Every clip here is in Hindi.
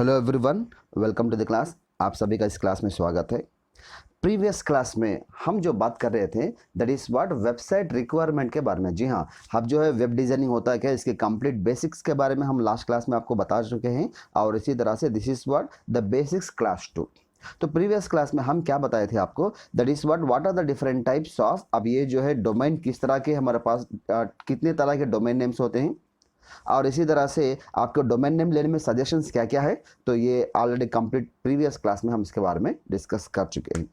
Hello everyone, welcome to the class. आप सभी का इस क्लास में स्वागत है। प्रीवियस क्लास में हम जो बात कर रहे थे that is what website requirement के बारे में। जी हाँ, अब जो है वेब डिज़ाइनिंग होता है क्या, इसके कंप्लीट बेसिक्स के बारे में हम लास्ट क्लास में आपको बता चुके हैं। और इसी तरह से this is what the basics class 2। तो प्रीवियस क्लास में हम क्या बताए थे आपको, that is what are the different types of, अब ये जो है डोमेन किस तरह के हमारे पास कितने तरह के डोमेन नेम्स होते हैं, और इसी तरह से आपको डोमेन नेम लेने में सजेशंस क्या क्या है। तो ये ऑलरेडी कंप्लीट प्रीवियस क्लास में हम इसके बारे में डिस्कस कर चुके हैं।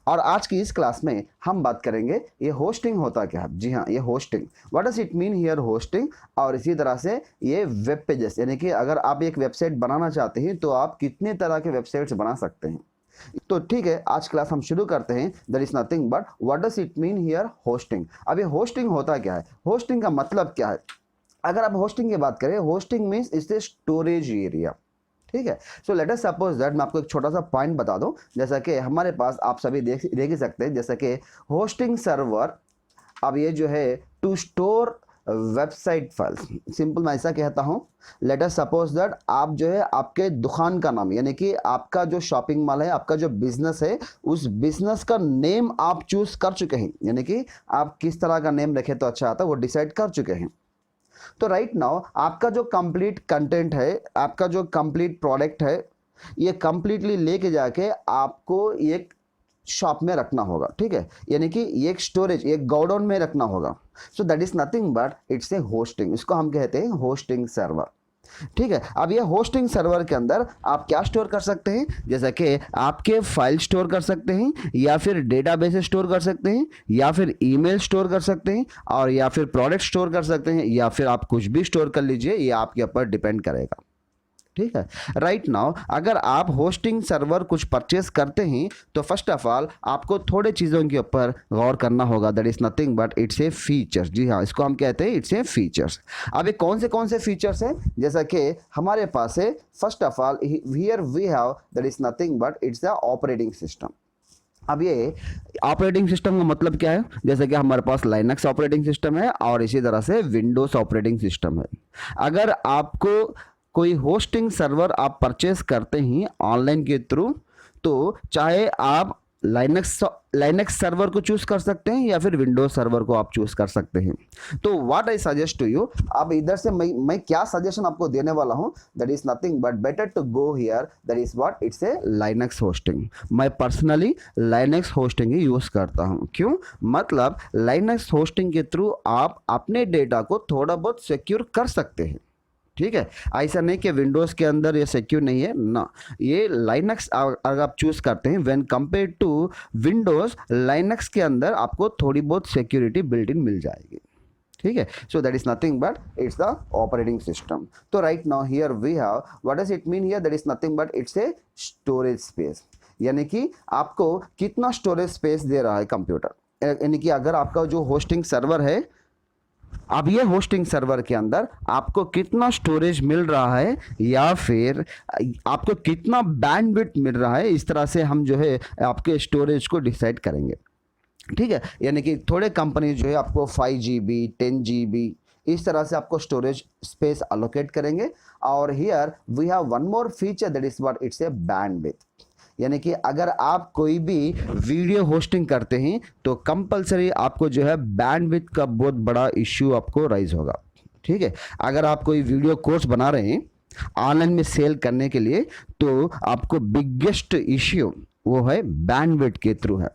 और आज की इस क्लास में हम बात करेंगे ये होस्टिंग होता क्या है। जी हाँ, ये hosting, what does it mean here hosting. और इसी तरह से ये वेब पेजेस, यानी कि अगर आप एक वेबसाइट बनाना चाहते हैं तो आप कितने तरह के वेबसाइट्स बना सकते हैं। तो ठीक है, आज क्लास हम शुरू करते हैं। That is nothing but what does it mean here hosting. अब ये होस्टिंग होता क्या है, होस्टिंग का मतलब क्या है। अगर आप होस्टिंग की बात करें, hosting means is the storage area. ठीक है, so let us suppose that मैं आपको एक छोटा सा पॉइंट बता दूं। जैसा कि हमारे पास आप सभी देख ही सकते हैं, जैसा कि होस्टिंग सर्वर, अब ये जो है to store website files. Simple मैं ऐसा कहता हूं, लेट अस सपोज दैट आप जो है आपके दुकान का नाम, यानी कि आपका जो शॉपिंग मॉल है, आपका जो बिजनेस है, उस बिजनेस का नेम आप चूज कर चुके हैं। यानी कि आप किस तरह का नेम रखे तो अच्छा आता है वो डिसाइड कर चुके हैं। तो राइट नाउ आपका जो कंप्लीट कंटेंट है, आपका जो कंप्लीट प्रोडक्ट है, ये कंप्लीटली लेके जाके आपको एक शॉप में रखना होगा। ठीक है, यानी कि एक स्टोरेज, एक गोडाउन में रखना होगा। सो that is nothing but it's A hosting. इसको हम कहते हैं होस्टिंग सर्वर। ठीक है, अब ये होस्टिंग सर्वर के अंदर आप क्या स्टोर कर सकते हैं, जैसा कि आपके फाइल स्टोर कर सकते हैं, या फिर डेटाबेस स्टोर कर सकते हैं, या फिर ईमेल स्टोर कर सकते हैं, और या फिर प्रोडक्ट स्टोर कर सकते हैं, या फिर आप कुछ भी स्टोर कर लीजिए, ये आपके ऊपर डिपेंड करेगा। ठीक है, राइट नाउ अगर आप होस्टिंग सर्वर कुछ परचेस करते हैं तो फर्स्ट ऑफ ऑल आपको थोड़े चीज़ों के ऊपर गौर करना होगा। That is nothing but it's a features. जी हाँ, इसको हम कहते हैं इट्स ए फीचर्स। अब ये कौन से फीचर्स हैं, जैसा कि हमारे पास है first of all here we have that is nothing but it's the operating system. अब ये ऑपरेटिंग सिस्टम का मतलब क्या है, जैसे कि हमारे पास लाइनक्स ऑपरेटिंग सिस्टम है और इसी तरह से विंडोज ऑपरेटिंग सिस्टम है। अगर आपको कोई होस्टिंग सर्वर आप परचेस करते हैं ऑनलाइन के थ्रू, तो चाहे आप लाइनक्स सर्वर को चूज कर सकते हैं या फिर विंडोज सर्वर को आप चूज कर सकते हैं। तो what I suggest to you, अब इधर से मैं क्या सजेशन आपको देने वाला हूं, that is nothing but better to go here, that is what it's a Linux hosting. मैं पर्सनली लाइनक्स होस्टिंग ही यूज करता हूं। क्यों, मतलब लाइनक्स होस्टिंग के थ्रू आप अपने डेटा को थोड़ा बहुत सिक्योर कर सकते हैं। ठीक है, ऐसा नहीं कि विंडोज़ के अंदर ये सिक्योर नहीं है ना। ये लाइनक्स अगर आप चूज़ करते हैं when compare to Windows, Linux के अंदर आपको थोड़ी बहुत सिक्योरिटी बिल्ट इन मिल जाएगी। ठीक है, so that is nothing but it's the operating system. तो right now here we have what does it mean here, that is nothing but it's a storage space. यानी कि आपको कितना स्टोरेज स्पेस दे रहा है कंप्यूटर, यानी कि अगर आपका जो होस्टिंग सर्वर है, अब ये होस्टिंग सर्वर के अंदर आपको कितना स्टोरेज मिल रहा है या फिर आपको कितना बैंडविड्थ मिल रहा है, इस तरह से हम जो है आपके स्टोरेज को डिसाइड करेंगे। ठीक है, यानी कि थोड़े कंपनी जो है आपको 5 GB 10 GB इस तरह से आपको स्टोरेज स्पेस अलोकेट करेंगे। और here we have one more feature, that is what it's a bandwidth. यानी कि अगर आप कोई भी वीडियो होस्टिंग करते हैं तो कंपलसरी आपको जो है बैंडविड्थ का बहुत बड़ा इश्यू आपको राइज होगा। ठीक है, अगर आप कोई वीडियो कोर्स बना रहे हैं ऑनलाइन में सेल करने के लिए, तो आपको बिगेस्ट इश्यू वो है बैंडविड्थ के थ्रू है।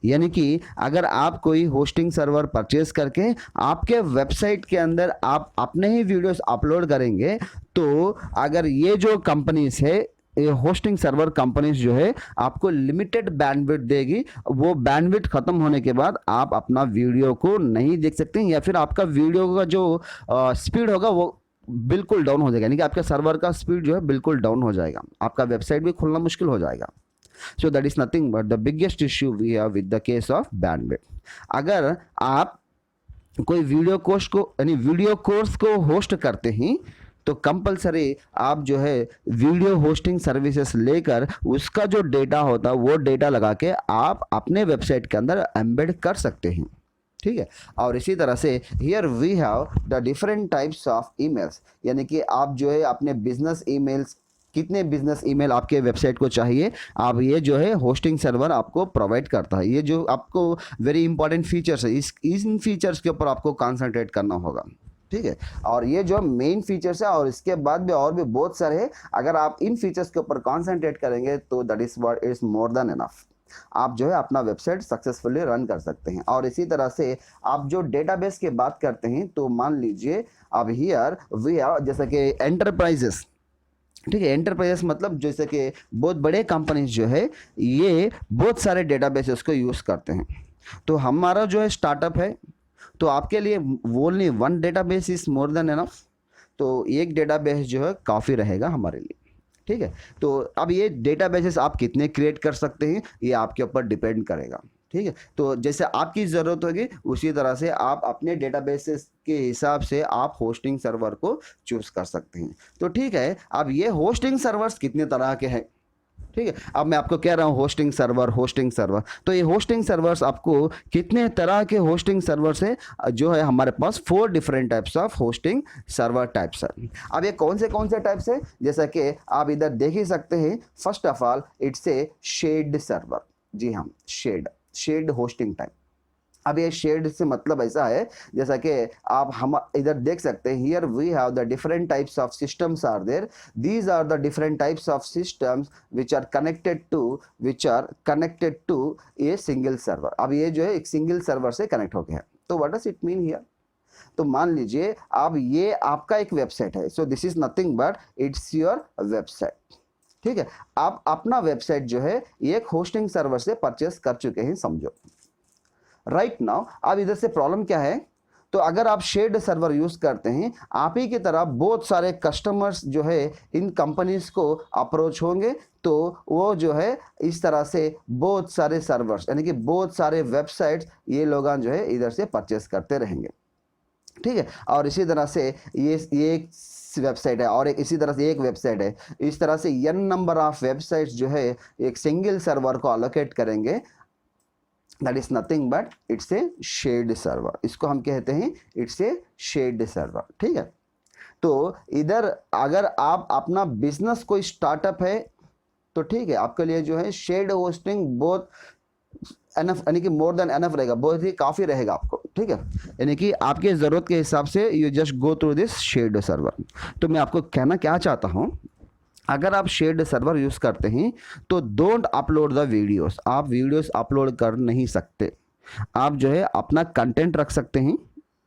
यानी कि अगर आप कोई होस्टिंग सर्वर परचेज करके आपके वेबसाइट के अंदर आप अपने ही वीडियोस अपलोड करेंगे, तो अगर ये जो कंपनीज है, ये होस्टिंग सर्वर कंपनीज जो है आपको लिमिटेड बैंडविड्थ देगी, वो बैंडविड्थ खत्म होने के बाद आप अपना वीडियो को नहीं देख सकते, या फिर आपका वीडियो का जो स्पीड होगा वो बिल्कुल डाउन हो जाएगा। यानी कि आपके सर्वर का स्पीड जो है बिल्कुल डाउन हो जाएगा, आपका वेबसाइट भी खुलना मुश्किल हो जाएगा। So that is nothing but the biggest issue we have with the case of bandwidth. अगर आप कोई वीडियो कोर्स को होस्ट करते हैं तो कंपलसरी आप जो है वीडियो होस्टिंग सर्विसेज लेकर उसका जो डेटा होता है वो डेटा लगा के आप अपने वेबसाइट के अंदर एम्बेड कर सकते हैं। ठीक है, और इसी तरह से here we have the different types of emails. यानी कि आप जो है अपने बिजनेस ईमेल्स कितने बिजनेस ईमेल आपके वेबसाइट को चाहिए, आप ये जो है होस्टिंग सर्वर आपको प्रोवाइड करता है। ये जो आपको वेरी इंपॉर्टेंट फीचर्स है, इन फीचर्स के ऊपर आपको कॉन्सेंट्रेट करना होगा, ठीक है। और ये जो मेन फीचर्स है, और इसके बाद भी और भी बहुत सारे हैं। अगर आप इन फीचर्स के ऊपर कॉन्सेंट्रेट करेंगे तो that is what is more than enough. आप जो है अपना वेबसाइट सक्सेसफुली रन कर सकते हैं। और इसी तरह से आप जो डेटाबेस की बात करते हैं, तो मान लीजिए अब हियर वी आर, जैसे कि एंटरप्राइजेस, ठीक है। एंटरप्राइजेस मतलब जैसे कि बहुत बड़े कंपनीज जो है ये बहुत सारे डेटाबेसेस को यूज़ करते हैं। तो हमारा जो है स्टार्टअप है, तो आपके लिए only one database is more than enough. तो एक डेटाबेस जो है काफ़ी रहेगा हमारे लिए, ठीक है। तो अब ये डेटाबेसेस आप कितने क्रिएट कर सकते हैं ये आपके ऊपर डिपेंड करेगा, ठीक है। तो जैसे आपकी ज़रूरत होगी उसी तरह से आप अपने डेटाबेसेस के हिसाब से आप होस्टिंग सर्वर को चूज़ कर सकते हैं। तो ठीक है, अब ये होस्टिंग सर्वर्स कितने तरह के हैं, ठीक है। अब मैं आपको कह रहा हूँ होस्टिंग सर्वर, तो ये होस्टिंग सर्वर्स आपको कितने तरह के होस्टिंग सर्वर्स है, जो है हमारे पास 4 different types of hosting server types है। अब ये कौन से टाइप्स है, जैसा कि आप इधर देख ही सकते हैं। First of all it's a shared server, जी हाँ, शेड होस्टिंग टाइप। अब ये शेड से मतलब ऐसा है, जैसा कि आप हम इधर देख सकते हैं, here we have the different types of systems are there, these are the different types of systems which are connected to a single server. अब ये जो है एक सिंगल सर्वर से कनेक्ट हो गया है। तो what does it mean here, तो मान लीजिए अब ये आपका एक वेबसाइट है, so this is nothing but it's your website, ठीक है। आप अपना वेबसाइट जो है एक होस्टिंग सर्वर से परचेस कर चुके हैं समझो, राइट नाउ। अब इधर से प्रॉब्लम क्या है, तो अगर आप शेड सर्वर यूज करते हैं, आप ही की तरह बहुत सारे कस्टमर्स जो है इन कंपनीज को अप्रोच होंगे, तो वो जो है इस तरह से बहुत सारे सर्वर्स यानी कि बहुत सारे वेबसाइट्स ये लोग जो है इधर से परचेस करते रहेंगे, ठीक है। और इसी तरह से ये एक वेबसाइट है और इसी तरह से एक वेबसाइट है, इस तरह से n नंबर ऑफ वेबसाइट्स जो है एक सिंगल सर्वर को अलोकेट करेंगे। That is nothing but it's a shared server, इसको हम कहते हैं इट्स ए शेड सर्वर, ठीक है। तो इधर अगर आप अपना बिजनेस कोई स्टार्टअप है तो ठीक है, आपके लिए जो है शेड होस्टिंग बहुत एनफ यानी कि मोर देन एनफ रहेगा, बहुत ही काफ़ी रहेगा आपको, ठीक है। यानी कि आपके ज़रूरत के हिसाब से you just go through this shared server. तो मैं आपको कहना क्या चाहता हूँ, अगर आप शेड सर्वर यूज़ करते हैं तो डोंट अपलोड द वीडियोस, आप वीडियोस अपलोड कर नहीं सकते। आप जो है अपना कंटेंट रख सकते हैं,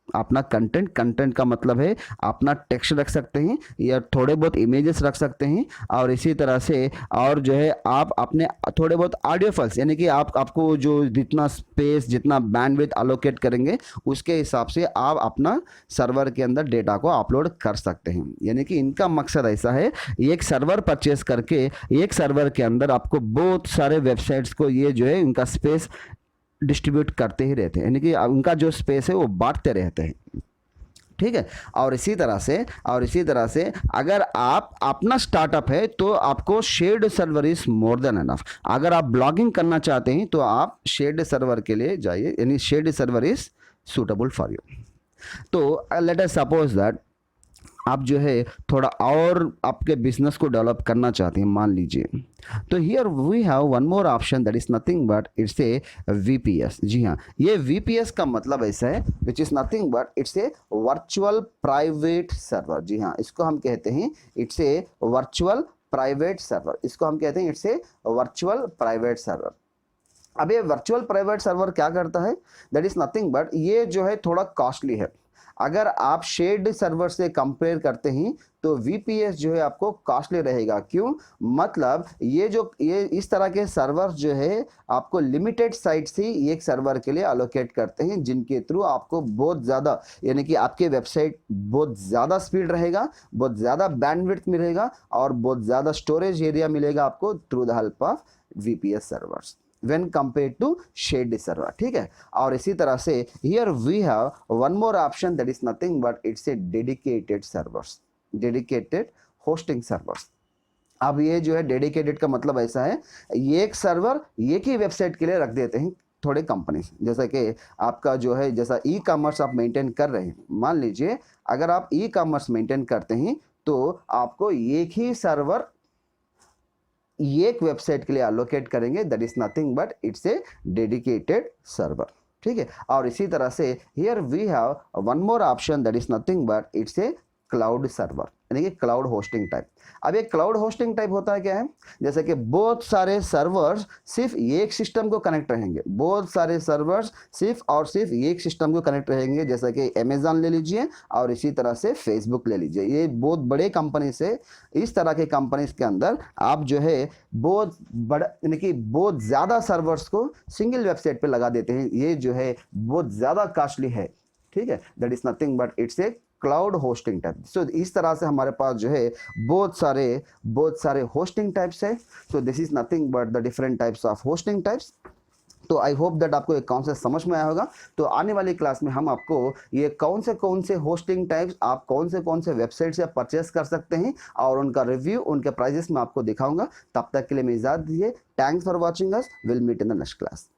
अपना कंटेंट का मतलब है अपना टेक्स्ट रख सकते हैं या थोड़े बहुत इमेजेस रख सकते हैं। और इसी तरह से और जो है आप अपने थोड़े बहुत ऑडियो फाइल्स यानी कि आपको जो जितना स्पेस जितना बैंडविड्थ अलोकेट करेंगे उसके हिसाब से आप अपना सर्वर के अंदर डेटा को अपलोड कर सकते हैं। यानी कि इनका मकसद ऐसा है, एक सर्वर परचेस करके एक सर्वर के अंदर आपको बहुत सारे वेबसाइट्स को ये जो है इनका स्पेस डिस्ट्रीब्यूट करते ही रहते हैं, यानी कि उनका जो स्पेस है वो बांटते रहते हैं, ठीक है। और इसी तरह से अगर आप अपना स्टार्टअप है तो आपको shared server is more than enough. अगर आप ब्लॉगिंग करना चाहते हैं तो आप शेड सर्वर के लिए जाइए, यानी shared server is suitable for you. तो लेट अस सपोज दैट आप जो है थोड़ा और आपके बिजनेस को डेवलप करना चाहते हैं मान लीजिए, तो here we have one more option that is nothing but it's a VPS। जी हाँ, ये VPS का मतलब ऐसा है which is nothing but it's a virtual private server. जी हाँ, इसको हम कहते हैं it's a virtual private server, इसको हम कहते हैं it's a virtual private server. अब ये वर्चुअल प्राइवेट सर्वर क्या करता है, दैट इज नथिंग बट ये जो है थोड़ा कॉस्टली है। अगर आप शेड सर्वर से कंपेयर करते हैं तो VPS जो है आपको कॉस्टली रहेगा। क्यों, मतलब ये इस तरह के सर्वर जो है आपको लिमिटेड साइट्स ही एक सर्वर के लिए अलोकेट करते हैं, जिनके थ्रू आपको बहुत ज़्यादा यानी कि आपके वेबसाइट बहुत ज़्यादा स्पीड रहेगा, बहुत ज़्यादा बैंडविड्थ मिलेगा और बहुत ज़्यादा स्टोरेज एरिया मिलेगा आपको through the help of VPS servers when compared to shared server, ठीक है। और इसी तरह से here we have one more option that is nothing but it's a dedicated servers, dedicated hosting servers। अब ये जो है डेडिकेटेड का मतलब ऐसा है, ये एक सर्वर एक ही वेबसाइट के लिए रख देते हैं थोड़े कंपनी, जैसा कि आपका जो है जैसा ई-कॉमर्स आप मेंटेन कर रहे हैं। मान लीजिए अगर आप ई-कॉमर्स मेंटेन करते हैं तो आपको एक ही सर्वर एक वेबसाइट के लिए अलोकेट करेंगे, that is nothing but it's a dedicated server, ठीक है। और इसी तरह से here we have one more option, that is nothing but it's a cloud server, यानी कि क्लाउड होस्टिंग टाइप। अब ये क्लाउड होस्टिंग टाइप होता है क्या है, जैसे कि बहुत सारे सर्वर्स सिर्फ एक सिस्टम को कनेक्ट रहेंगे, बहुत सारे सर्वर्स सिर्फ और सिर्फ एक सिस्टम को कनेक्ट रहेंगे, जैसे कि अमेजॉन ले लीजिए और इसी तरह से फेसबुक ले लीजिए। ये बहुत बड़े कंपनी से, इस तरह के कंपनीज के अंदर आप जो है बहुत बड़ा, यानी कि बहुत ज़्यादा सर्वर्स को सिंगल वेबसाइट पे लगा देते हैं। ये जो है बहुत ज़्यादा कॉस्टली है, ठीक है। That is nothing but it's a cloud hosting type. सो इस तरह से हमारे पास जो है बहुत सारे होस्टिंग टाइप्स है। So this is nothing but the different types of hosting types. तो आई होप दैट आपको एक कॉन्सेप्ट समझ में आया होगा। तो आने वाली क्लास में हम आपको ये कौन से होस्टिंग टाइप्स आप कौन से वेबसाइट से परचेस कर सकते हैं और उनका रिव्यू, उनके प्राइजेस में आपको दिखाऊंगा। तब तक के लिए मैं इजाज़त दीजिए। Thanks for watching us, will meet in the next class.